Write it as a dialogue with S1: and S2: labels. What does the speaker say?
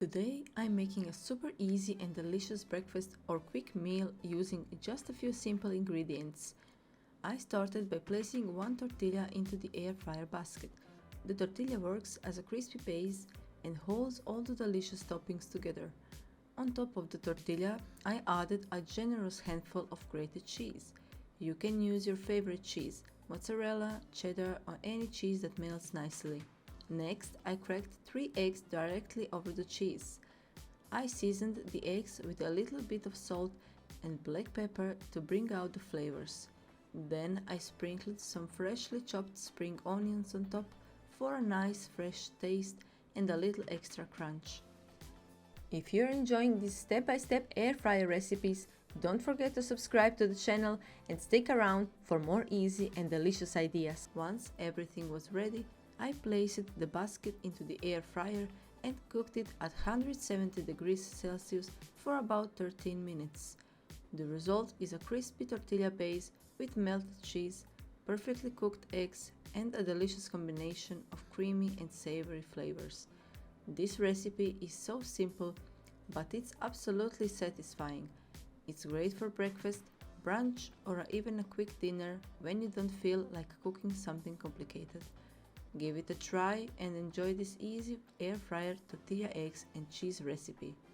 S1: Today I'm making a super easy and delicious breakfast or quick meal using just a few simple ingredients. I started by placing one tortilla into the air fryer basket. The tortilla works as a crispy base and holds all the delicious toppings together. On top of the tortilla, I added a generous handful of grated cheese. You can use your favorite cheese, mozzarella, cheddar, or any cheese that melts nicely. Next, I cracked 3 eggs directly over the cheese. I seasoned the eggs with a little bit of salt and black pepper to bring out the flavors. Then I sprinkled some freshly chopped spring onions on top for a nice fresh taste and a little extra crunch. If you're enjoying these step-by-step air fryer recipes, don't forget to subscribe to the channel and stick around for more easy and delicious ideas. Once everything was ready, I placed the basket into the air fryer and cooked it at 170 degrees Celsius for about 13 minutes. The result is a crispy tortilla base with melted cheese, perfectly cooked eggs, and a delicious combination of creamy and savory flavors. This recipe is so simple, but it's absolutely satisfying. It's great for breakfast, brunch, or even a quick dinner when you don't feel like cooking something complicated. Give it a try and enjoy this easy air fryer tortilla eggs and cheese recipe.